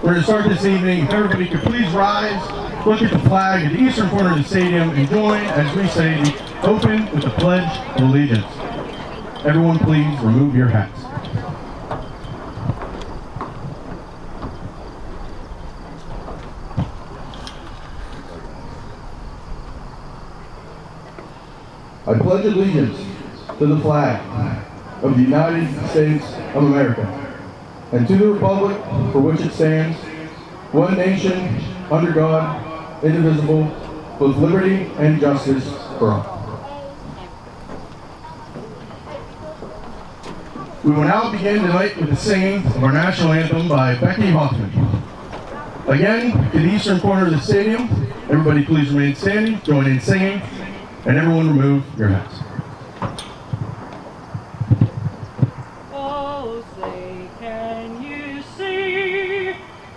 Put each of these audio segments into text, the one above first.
We're going to start this evening. If everybody could please rise, look at the flag at the eastern corner of the stadium, and join as we say the open with the Pledge of Allegiance. Everyone please remove your hats. I pledge allegiance to the flag of the United States of America and to the republic for which it stands, one nation, under God, indivisible, with liberty and justice for all. We will now begin tonight with the singing of our national anthem by Becky Hoffman. Again, to the eastern corner of the stadium, everybody please remain standing, join in singing, and everyone remove your hats. Oh, say, can you see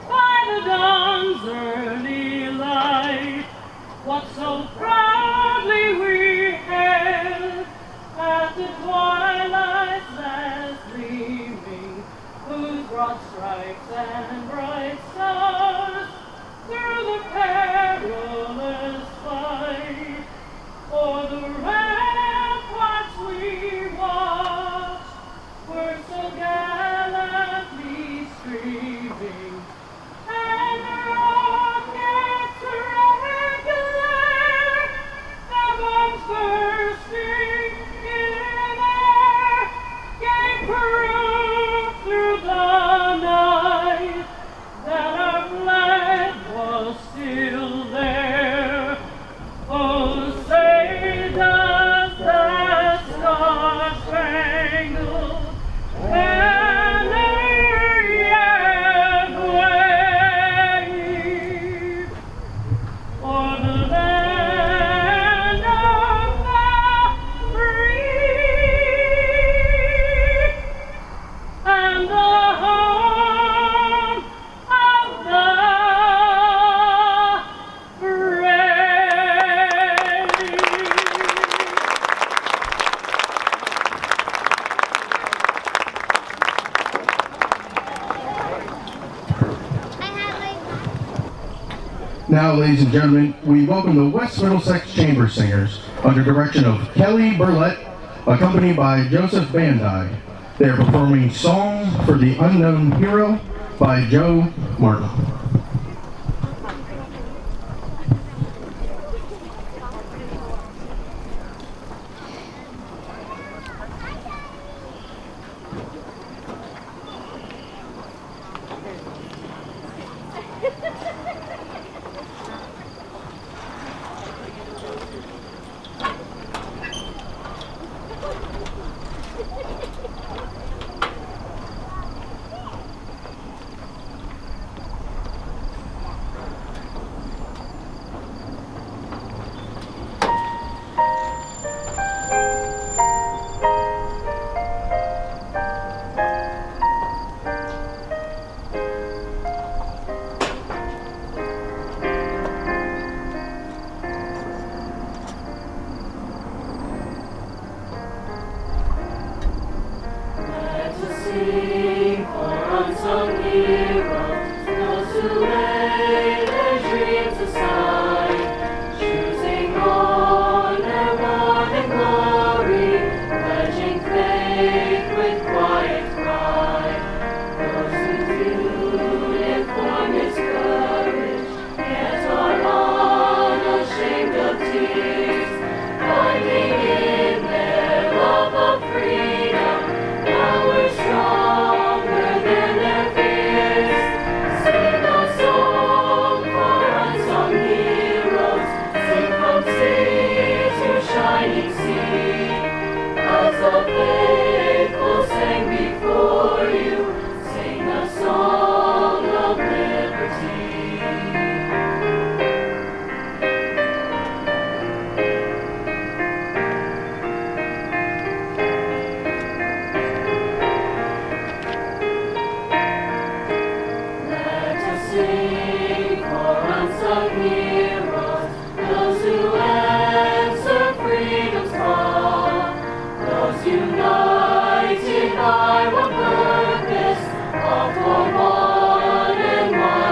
by the dawn's early light what so proudly we hailed at the twilight's last gleaming, whose broad stripes and bright stars through the perilous fight o'er the ramparts we watched were so gallantly streaming, and the rockets regular, their bombs bursting in air, gave proof through the night that our flag was still there. Oh, say does that star-spangled banner yet wave o'er the land of the free and the home of the Now, ladies and gentlemen, we welcome the West Middlesex Chamber Singers under direction of Kelly Burlett, accompanied by Joseph Bandai. They are performing Song for the Unknown Hero by Joe Martin. United by one purpose, all for one and one.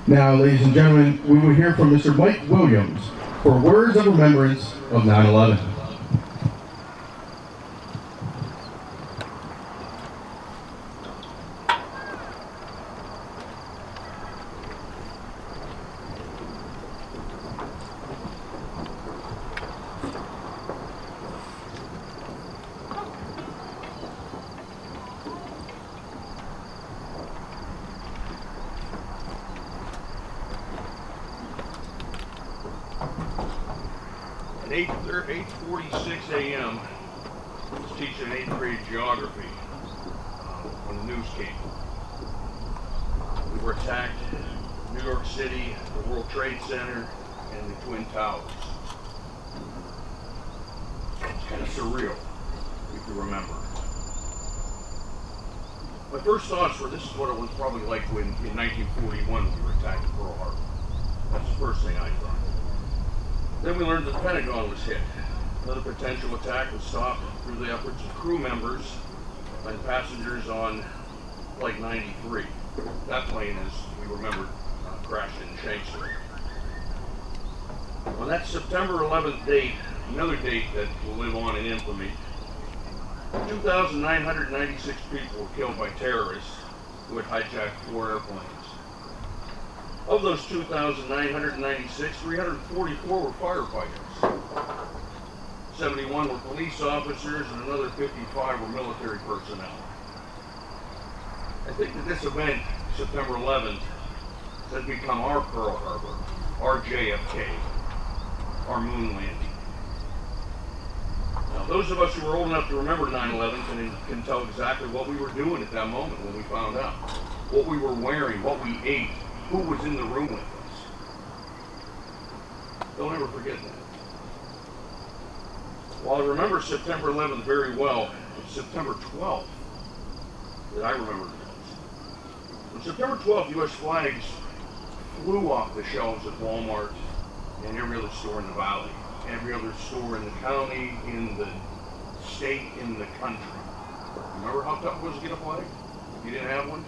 Now, ladies and gentlemen, we will hear from Mr. Mike Williams for words of remembrance of 9/11. At 8:46 a.m., I was teaching 8th grade geography when the news came. We were attacked in New York City, the World Trade Center, and the Twin Towers. It's kind of surreal, if you remember. My first thoughts were, this is what it was probably like when in 1941 we were attacked at Pearl Harbor. That's the first thing I thought. Then we learned that the Pentagon was hit. Another potential attack was stopped through the efforts of crew members and passengers on Flight 93. That plane, as we remember, crashed in Shanksville. On that September 11th date, another date that will live on in infamy, 2,996 people were killed by terrorists who had hijacked 4 airplanes. Of those 2,996, 344 were firefighters. 71 were police officers, and another 55 were military personnel. I think that this event, September 11th, has become our Pearl Harbor, our JFK, our moon landing. Now, those of us who are old enough to remember 9/11 can tell exactly what we were doing at that moment when we found out. What we were wearing, what we ate, who was in the room with us. Don't ever forget that. While I remember September 11th very well, it's September 12th that I remember the most. On September 12th, U.S. flags flew off the shelves at Walmart and every other store in the valley, every other store in the county, in the state, in the country. Remember how tough it was to get a flag? If you didn't have one?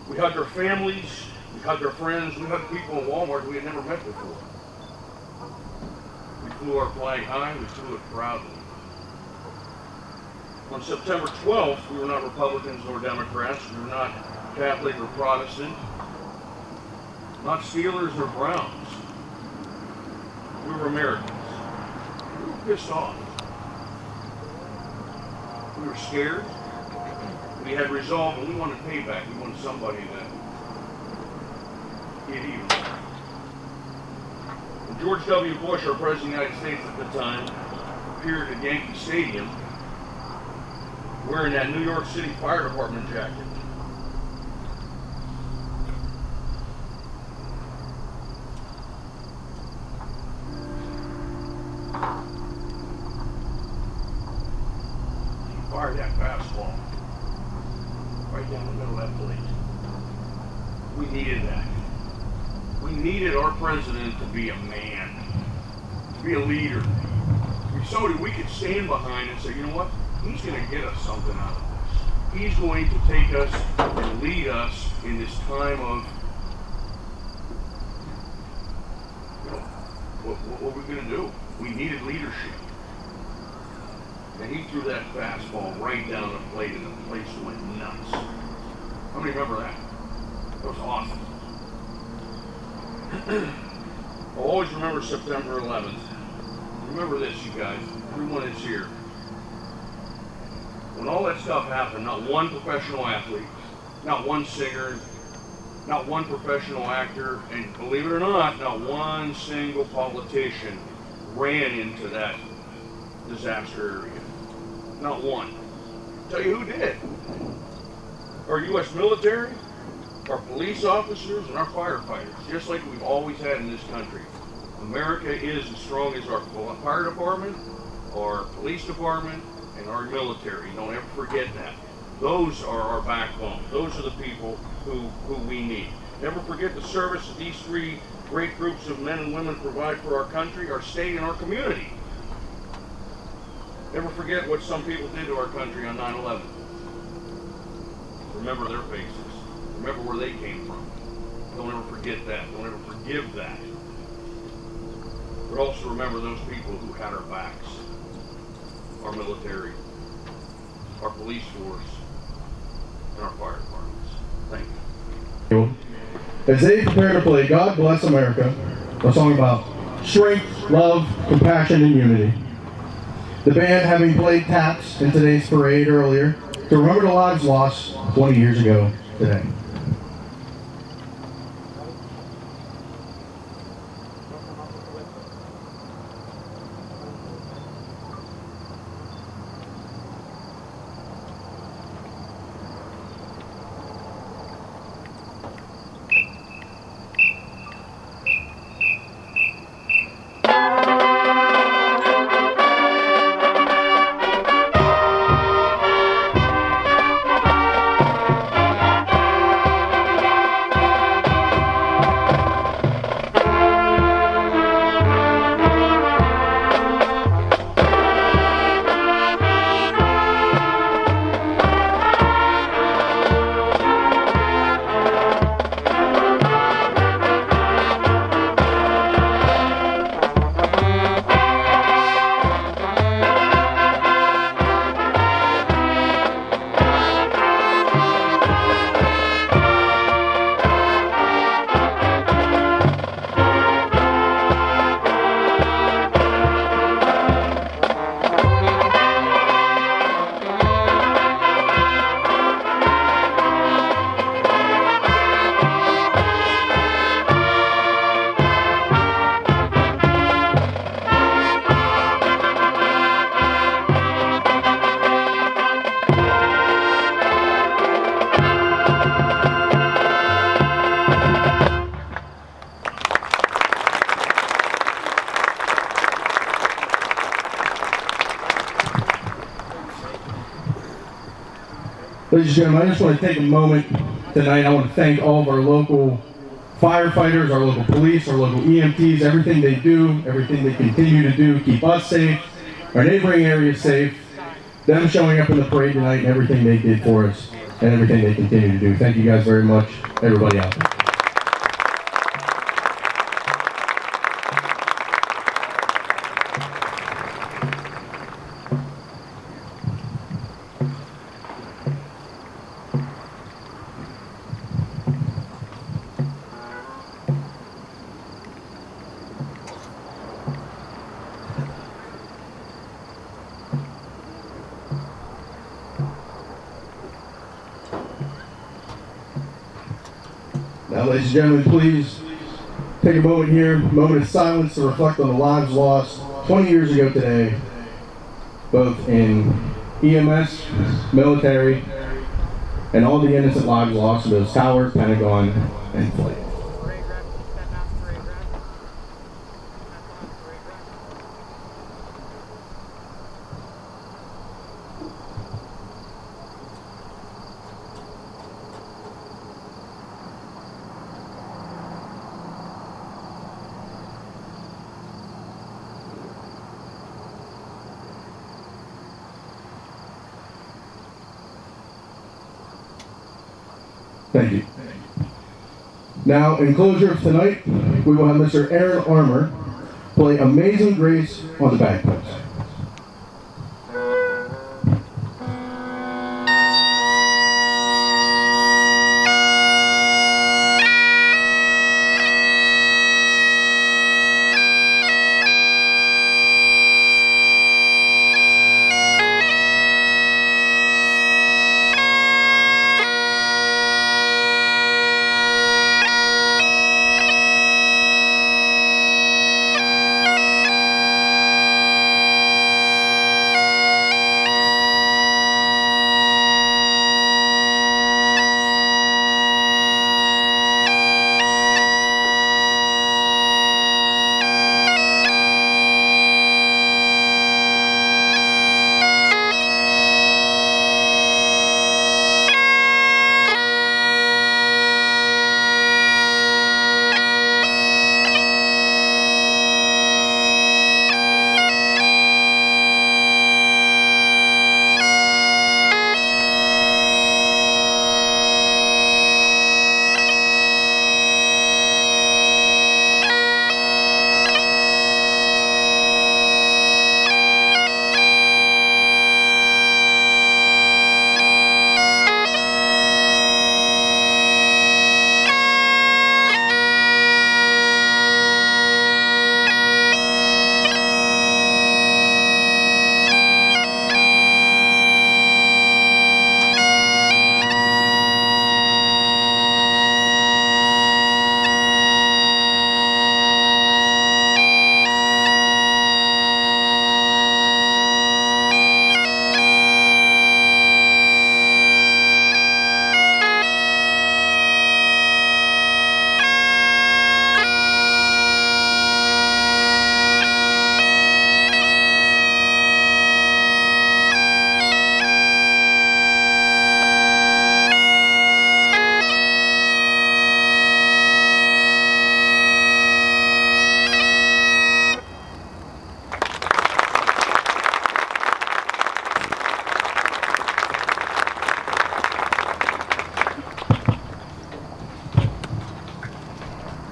We hugged our families, we hugged our friends, we hugged people in Walmart we had never met before. We flew our flag high, we flew it proudly. On September 12th, we were not Republicans nor Democrats, we were not Catholic or Protestant, not Steelers or Browns. We were Americans. We were pissed off. We were scared. We had resolve, and we wanted payback. We wanted somebody to get even. When George W. Bush, our President of the United States at the time, appeared at Yankee Stadium wearing that New York City Fire Department jacket. He fired that fastball right down the middle of that plate. We needed that. We needed our president to be a man, to be a leader, to be somebody we could stand behind and say, you know what? He's going to get us something out of this. He's going to take us and lead us in this time of, you know, what we're going to do. We needed leadership. And he threw that fastball right down the plate and the place went nuts. How many remember that? That was awesome. I'll always remember September 11th. Remember this, you guys. Everyone is here. When all that stuff happened, not one professional athlete, not one singer, not one professional actor, and believe it or not one single politician ran into that disaster area. Not one. I'll tell you who did. Our U.S. military, our police officers, and our firefighters, just like we've always had in this country. America is as strong as our fire department, our police department, and our military. Don't ever forget that. Those are our backbone. Those are the people who we need. Never forget the service that these three great groups of men and women provide for our country, our state, and our community. Never forget what some people did to our country on 9/11. Remember their faces. Remember where they came from. Don't ever forget that. Don't ever forgive that. But also remember those people who had our backs. Our military, our police force, and our fire departments. Thank you. As they prepare to play God Bless America, a song about strength, love, compassion, and unity. The band, having played taps in today's parade earlier, to remember the lives lost 20 years ago today. Ladies and gentlemen, I just want to take a moment tonight. I want to thank all of our local firefighters, our local police, our local EMTs, everything they do, everything they continue to do, keep us safe, our neighboring areas safe, them showing up in the parade tonight and everything they did for us and everything they continue to do. Thank you guys very much, everybody out there. Now, ladies and gentlemen, please take a moment here, a moment of silence to reflect on the lives lost 20 years ago today, both in EMS, military, and all the innocent lives lost in those towers, Pentagon, and flight. Thank you. Now, in closure of tonight, we will have Mr. Aaron Armour play Amazing Grace on the bagpipes.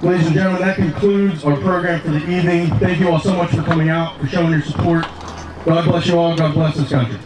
Ladies and gentlemen, that concludes our program for the evening. Thank you all so much for coming out, for showing your support. God bless you all. God bless this country.